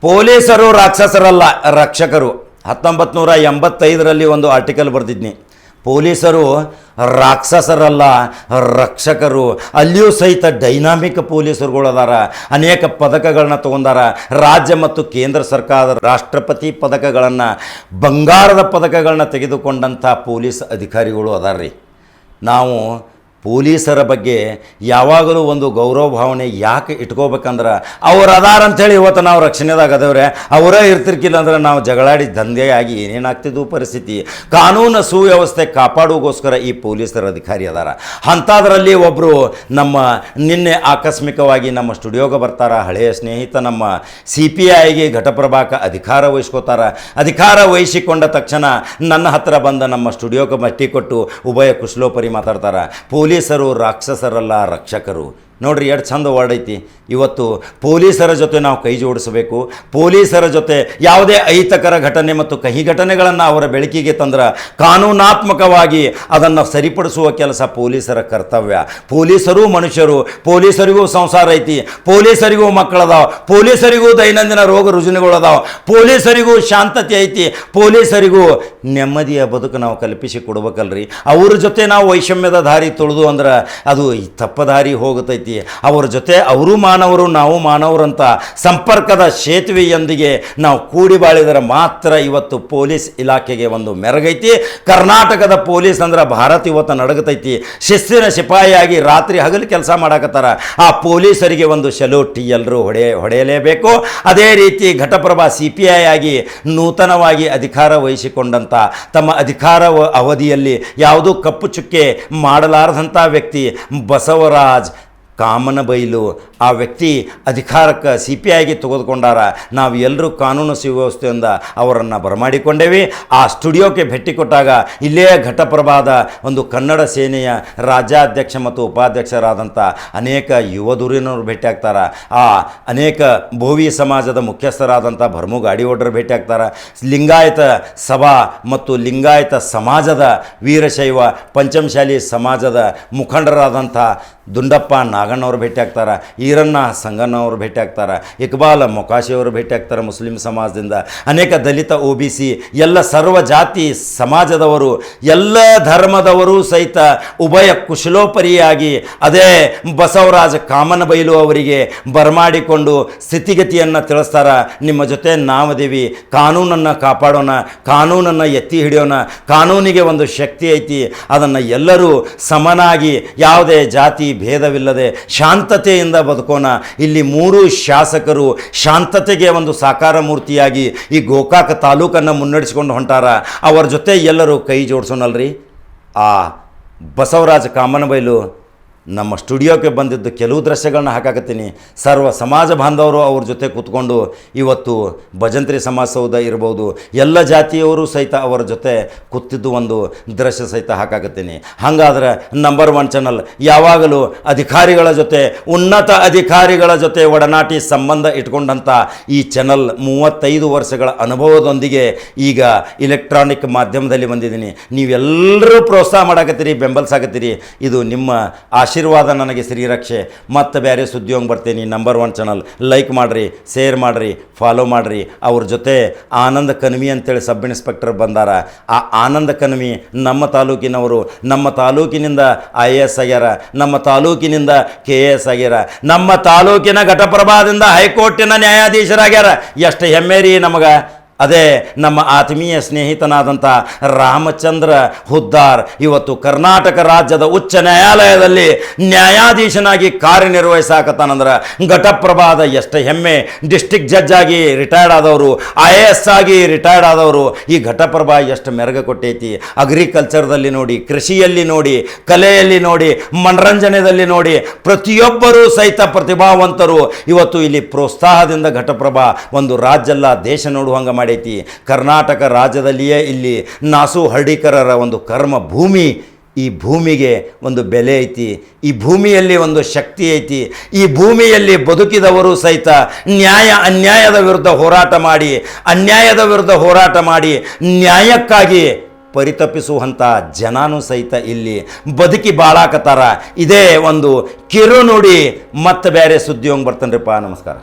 ಪೊಲೀಸರು ರಾಕ್ಷಸರಲ್ಲ, ರಕ್ಷಕರು. 1985ರಲ್ಲಿ ಒಂದು ಆರ್ಟಿಕಲ್ ಬರೆದಿದ್ನಿ. ಪೊಲೀಸರು ರಾಕ್ಷಸರಲ್ಲ, ರಕ್ಷಕರು. ಅಲ್ಲಿಯೂ ಸಹಿತ ಡೈನಾಮಿಕ್ ಪೊಲೀಸರುಗಳು ಅದಾರ. ಅನೇಕ ಪದಕಗಳನ್ನ ತೊಗೊಂಡಾರ. ರಾಜ್ಯ ಮತ್ತು ಕೇಂದ್ರ ಸರ್ಕಾರದ ರಾಷ್ಟ್ರಪತಿ ಪದಕಗಳನ್ನು, ಬಂಗಾರದ ಪದಕಗಳನ್ನ ತೆಗೆದುಕೊಂಡಂಥ ಪೊಲೀಸ್ ಅಧಿಕಾರಿಗಳು ಅದಾರ್ರಿ. ನಾವು ಪೊಲೀಸರ ಬಗ್ಗೆ ಯಾವಾಗಲೂ ಒಂದು ಗೌರವ ಭಾವನೆ ಯಾಕೆ ಇಟ್ಕೋಬೇಕಂದ್ರೆ ಅವ್ರು ಅದಾರ ಅಂಥೇಳಿ ಇವತ್ತು ನಾವು ರಕ್ಷಣೆದಾಗ ಅದೇವ್ರೆ. ಅವರೇ ಇರ್ತಿರ್ಕಿಲ್ಲ ಅಂದ್ರೆ ನಾವು ಜಗಳಾಡಿ ದಂಧೆಯಾಗಿ ಏನೇನಾಗ್ತಿದ್ವು ಪರಿಸ್ಥಿತಿ. ಕಾನೂನು ಸುವ್ಯವಸ್ಥೆ ಕಾಪಾಡುಗೋಸ್ಕರ ಈ ಪೊಲೀಸರ ಅಧಿಕಾರಿ ಅದಾರ. ಅಂಥದ್ರಲ್ಲಿ ಒಬ್ಬರು ನಮ್ಮ ನಿನ್ನೆ ಆಕಸ್ಮಿಕವಾಗಿ ನಮ್ಮ ಸ್ಟುಡಿಯೋಗೆ ಬರ್ತಾರ. ಹಳೆಯ ಸ್ನೇಹಿತ ನಮ್ಮ CPIಗೆ ಘಟಪ್ರಭಾಕ ಅಧಿಕಾರ ವಹಿಸ್ಕೋತಾರ. ಅಧಿಕಾರ ವಹಿಸಿಕೊಂಡ ತಕ್ಷಣ ನನ್ನ ಹತ್ರ ಬಂದ ನಮ್ಮ ಸ್ಟುಡಿಯೋಗೆ ಮಟ್ಟಿ ಕೊಟ್ಟು ಉಭಯ ಕುಶಲೋಪರಿ ಮಾತಾಡ್ತಾರ. ಪೊಲೀಸರು ರಾಕ್ಷಸರಲ್ಲ, ರಕ್ಷಕರು. ನೋಡ್ರಿ ಎಷ್ಟು ಚಂದ ವರ್ಡ್ ಐತಿ. ಇವತ್ತು ಪೊಲೀಸರ ಜೊತೆ ನಾವು ಕೈ ಜೋಡಿಸಬೇಕು. ಪೊಲೀಸರ ಜೊತೆ ಯಾವುದೇ ಅಹಿತಕರ ಘಟನೆ ಮತ್ತು ಕಹಿ ಘಟನೆಗಳನ್ನು ಅವರ ಬೆಳಕಿಗೆ ತಂದ್ರೆ ಕಾನೂನಾತ್ಮಕವಾಗಿ ಅದನ್ನು ಸರಿಪಡಿಸುವ ಕೆಲಸ ಪೊಲೀಸರ ಕರ್ತವ್ಯ. ಪೊಲೀಸರು ಮನುಷ್ಯರು, ಪೊಲೀಸರಿಗೂ ಸಂಸಾರ ಐತಿ, ಪೊಲೀಸರಿಗೂ ಮಕ್ಕಳದಾವ, ಪೊಲೀಸರಿಗೂ ದೈನಂದಿನ ರೋಗ ರುಜಿನಗಳದಾವ, ಪೊಲೀಸರಿಗೂ ಶಾಂತತೆ ಐತಿ, ಪೊಲೀಸರಿಗೂ ನೆಮ್ಮದಿಯ ಬದುಕು ನಾವು ಕಲ್ಪಿಸಿ ಕೊಡ್ಬೇಕಲ್ರಿ. ಅವ್ರ ಜೊತೆ ನಾವು ವೈಷಮ್ಯದ ದಾರಿ ತುಳಿದು ಅಂದ್ರೆ ಅದು ತಪ್ಪ ದಾರಿ ಹೋಗುತ್ತೈತಿ. ಅವರ ಜೊತೆ ಅವರು ಮಾನವರು, ನಾವು ಮಾನವರಂತ ಸಂಪರ್ಕದ ಸೇತುವೆಯೊಂದಿಗೆ ನಾವು ಕೂಡಿ ಬಾಳಿದರೆ ಮಾತ್ರ ಇವತ್ತು ಪೊಲೀಸ್ ಇಲಾಖೆಗೆ ಒಂದು ಮೆರಗೈತಿ. ಕರ್ನಾಟಕದ ಪೊಲೀಸ್ ಅಂದ್ರೆ ಭಾರತ ಇವತ್ತು ನಡಗತೈತಿ. ಶಿಸ್ತಿನ ಸಿಪಾಯಿಯಾಗಿ ರಾತ್ರಿ ಹಗಲು ಕೆಲಸ ಮಾಡಕತ್ತಾರ. ಆ ಪೊಲೀಸರಿಗೆ ಒಂದು ಸೆಲ್ಯೂಟ್ ಎಲ್ಲರೂ ಹೊಡೆಯಲೇಬೇಕು. ಅದೇ ರೀತಿ ಘಟಪ್ರಭಾ CPI ಆಗಿ ನೂತನವಾಗಿ ಅಧಿಕಾರ ವಹಿಸಿಕೊಂಡಂಥ ತಮ್ಮ ಅಧಿಕಾರ ಅವಧಿಯಲ್ಲಿ ಯಾವುದೂ ಕಪ್ಪು ಚುಕ್ಕೆ ಮಾಡಲಾರದಂಥ ವ್ಯಕ್ತಿ ಬಸವರಾಜ್ ಕಾಮನಬೈಲು. ಆ ವ್ಯಕ್ತಿ ಅಧಿಕಾರಕ್ಕೆ CPIಗೆ ತೆಗೆದುಕೊಂಡಾರ. ನಾವು ಎಲ್ಲರೂ ಕಾನೂನು ಸುವ್ಯವಸ್ಥೆಯಿಂದ ಅವರನ್ನು ಬರಮಾಡಿಕೊಂಡೇವಿ. ಆ ಸ್ಟುಡಿಯೋಕ್ಕೆ ಭೇಟಿ ಕೊಟ್ಟಾಗ ಇಲ್ಲೇ ಘಟಪ್ರಭಾದ ಒಂದು ಕನ್ನಡ ಸೇನೆಯ ರಾಜ್ಯಾಧ್ಯಕ್ಷ ಮತ್ತು ಉಪಾಧ್ಯಕ್ಷರಾದಂಥ ಅನೇಕ ಯುವ ಧುರೀಣರು ಭೇಟಿ ಆಗ್ತಾರೆ. ಆ ಅನೇಕ ಬೋವಿ ಸಮಾಜದ ಮುಖ್ಯಸ್ಥರಾದಂಥ ಭರ್ಮು ಗಾಡಿಯೋಡ್ರು ಭೇಟಿ ಆಗ್ತಾರೆ. ಲಿಂಗಾಯತ ಸಭಾ ಮತ್ತು ಲಿಂಗಾಯತ ಸಮಾಜದ ವೀರಶೈವ ಪಂಚಮಶಾಲಿ ಸಮಾಜದ ಮುಖಂಡರಾದಂಥ ದುಂಡಪ್ಪ ನಾಗಣ್ಣವರು ಭೇಟಿ ಆಗ್ತಾರೆ. ಈರಣ್ಣ ಸಂಗಣ್ಣವರು ಭೇಟಿ ಆಗ್ತಾರೆ. ಇಕ್ಬಾಲ್ ಮೊಕಾಶಿಯವರು ಭೇಟಿ ಆಗ್ತಾರೆ ಮುಸ್ಲಿಂ ಸಮಾಜದಿಂದ. ಅನೇಕ ದಲಿತ OBC ಎಲ್ಲ ಸರ್ವ ಜಾತಿ ಸಮಾಜದವರು, ಎಲ್ಲ ಧರ್ಮದವರು ಸಹಿತ ಉಭಯ ಕುಶಲೋಪರಿಯಾಗಿ ಅದೇ ಬಸವರಾಜ ಕಾಮನಬೈಲು ಅವರಿಗೆ ಬರಮಾಡಿಕೊಂಡು ಸ್ಥಿತಿಗತಿಯನ್ನು ತಿಳಿಸ್ತಾರ. ನಿಮ್ಮ ಜೊತೆ ನಾವದೀವಿ, ಕಾನೂನನ್ನು ಕಾಪಾಡೋಣ, ಕಾನೂನನ್ನು ಎತ್ತಿ ಹಿಡಿಯೋಣ, ಕಾನೂನಿಗೆ ಒಂದು ಶಕ್ತಿ ಐತಿ, ಅದನ್ನು ಎಲ್ಲರೂ ಸಮನಾಗಿ ಯಾವುದೇ ಜಾತಿ ಭೇದವಿಲ್ಲದೆ ಶಾಂತತೆಯಿಂದ ಬದುಕೋಣ. ಇಲ್ಲಿ 3 ಶಾಸಕರು ಶಾಂತತೆಗೆ ಒಂದು ಸಾಕಾರ ಮೂರ್ತಿಯಾಗಿ ಈ ಗೋಕಾಕ ತಾಲೂಕನ್ನು ಮುನ್ನಡೆಸಿಕೊಂಡು ಹೊಂಟಾರ. ಅವರ ಜೊತೆ ಎಲ್ಲರೂ ಕೈ ಜೋಡಿಸೋಣಲ್ರಿ. ಆ ಬಸವರಾಜ ಕಾಮನಬೈಲು ನಮ್ಮ ಸ್ಟುಡಿಯೋಕ್ಕೆ ಬಂದಿದ್ದು ಕೆಲವು ದೃಶ್ಯಗಳನ್ನ ಹಾಕಾಕತ್ತೀನಿ. ಸರ್ವ ಸಮಾಜ ಬಾಂಧವರು ಅವ್ರ ಜೊತೆ ಕೂತ್ಕೊಂಡು ಇವತ್ತು ಭಜಂತ್ರಿ ಸಮಾಜ ಸೌಧ ಇರ್ಬೋದು, ಎಲ್ಲ ಜಾತಿಯವರು ಸಹಿತ ಅವರ ಜೊತೆ ಕೂತಿದ್ದು ಒಂದು ದೃಶ್ಯ ಸಹಿತ ಹಾಕಾಕತ್ತೀನಿ. ಹಾಗಾದ್ರೆ ನಂಬರ್ 1 ಚಾನಲ್ ಯಾವಾಗಲೂ ಅಧಿಕಾರಿಗಳ ಜೊತೆ, ಉನ್ನತ ಅಧಿಕಾರಿಗಳ ಜೊತೆ ಒಡನಾಟಿ ಸಂಬಂಧ ಇಟ್ಕೊಂಡಂಥ ಈ ಚಾನಲ್ 35 ವರ್ಷಗಳ ಅನುಭವದೊಂದಿಗೆ ಈಗ ಇಲೆಕ್ಟ್ರಾನಿಕ್ ಮಾಧ್ಯಮದಲ್ಲಿ ಬಂದಿದ್ದೀನಿ. ನೀವೆಲ್ಲರೂ ಪ್ರೋತ್ಸಾಹ ಮಾಡಾಕತ್ತೀರಿ, ಬೆಂಬಲಿಸಾಕತ್ತೀರಿ. ಇದು ನಿಮ್ಮ ಆಶೀರ್ವಾದ ನನಗೆ ಶ್ರೀರಕ್ಷೆ. ಮತ್ತೆ ಬೇರೆ ಸುದ್ದಿಯೋಂಗೆ ಬರ್ತೀನಿ. ನಂಬರ್ 1 ಚಾನಲ್ ಲೈಕ್ ಮಾಡಿರಿ, ಶೇರ್ ಮಾಡಿರಿ, ಫಾಲೋ ಮಾಡಿರಿ. ಅವ್ರ ಜೊತೆ ಆನಂದ ಕನ್ವಿ ಅಂತೇಳಿ ಸಬ್ ಇನ್ಸ್ಪೆಕ್ಟರ್ ಬಂದಾರ. ಆ ಆನಂದ ಕನ್ವಿ ನಮ್ಮ ತಾಲೂಕಿನವರು, ನಮ್ಮ ತಾಲೂಕಿನಿಂದ IAS ಆಗ್ಯಾರ, ನಮ್ಮ ತಾಲೂಕಿನಿಂದ KAS ಆಗ್ಯಾರ, ನಮ್ಮ ತಾಲೂಕಿನ ಘಟಪ್ರಭಾದಿಂದ ಹೈಕೋರ್ಟಿನ ನ್ಯಾಯಾಧೀಶರಾಗ್ಯಾರ. ಎಷ್ಟು ಹೆಮ್ಮೆ ರೀ ನಮಗೆ. ಅದೇ ನಮ್ಮ ಆತ್ಮೀಯ ಸ್ನೇಹಿತನಾದಂಥ ರಾಮಚಂದ್ರ ಹುದ್ದಾರ್ ಇವತ್ತು ಕರ್ನಾಟಕ ರಾಜ್ಯದ ಉಚ್ಚ ನ್ಯಾಯಾಲಯದಲ್ಲಿ ನ್ಯಾಯಾಧೀಶನಾಗಿ ಕಾರ್ಯನಿರ್ವಹಿಸಾಕತ್ತಾನಂದ್ರೆ ಘಟಪ್ರಭಾದ ಎಷ್ಟು ಹೆಮ್ಮೆ. ಡಿಸ್ಟ್ರಿಕ್ಟ್ ಜಡ್ಜ್ ಆಗಿ ರಿಟೈರ್ಡ್ ಆದವರು, IAS ಆಗಿ ರಿಟೈರ್ಡ್ ಆದವರು. ಈ ಘಟಪ್ರಭಾ ಎಷ್ಟು ಮೆರಗ ಕೊಟ್ಟೈತಿ. ಅಗ್ರಿಕಲ್ಚರ್ದಲ್ಲಿ ನೋಡಿ, ಕೃಷಿಯಲ್ಲಿ ನೋಡಿ, ಕಲೆಯಲ್ಲಿ ನೋಡಿ, ಮನರಂಜನೆಯಲ್ಲಿ ನೋಡಿ, ಪ್ರತಿಯೊಬ್ಬರೂ ಸಹಿತ ಪ್ರತಿಭಾವಂತರು ಇವತ್ತು ಇಲ್ಲಿ ಪ್ರೋತ್ಸಾಹದಿಂದ ಘಟಪ್ರಭಾ ಒಂದು ರಾಜ್ಯ ಅಲ್ಲ ದೇಶ ನೋಡುವಂಗೆ ಮಾಡೈತಿ. ಕರ್ನಾಟಕ ರಾಜ್ಯದಲ್ಲಿಯೇ ಇಲ್ಲಿ ನಾಸು ಹರ್ಡಿಕರರ ಒಂದು ಕರ್ಮ ಭೂಮಿ. ಈ ಭೂಮಿಗೆ ಒಂದು ಬೆಲೆ ಐತಿ, ಈ ಭೂಮಿಯಲ್ಲಿ ಒಂದು ಶಕ್ತಿ ಐತಿ. ಈ ಭೂಮಿಯಲ್ಲಿ ಬದುಕಿದವರು ಸಹಿತ ಅನ್ಯಾಯದ ವಿರುದ್ಧ ಹೋರಾಟ ಮಾಡಿ ನ್ಯಾಯಕ್ಕಾಗಿ ಪರಿತಪಿಸುವಂಥ ಜನನೂ ಸಹಿತ ಇಲ್ಲಿ ಬದುಕಿ ಬಾಳಾಕತ್ತಾರ. ಇದೇ ಒಂದು ಕಿರು ನುಡಿ. ಮತ್ತೆ ಬೇರೆ ಸುದ್ದಿಯೋಂಗೆ ಬರ್ತಾನ್ರಿಪ್ಪ. ನಮಸ್ಕಾರ.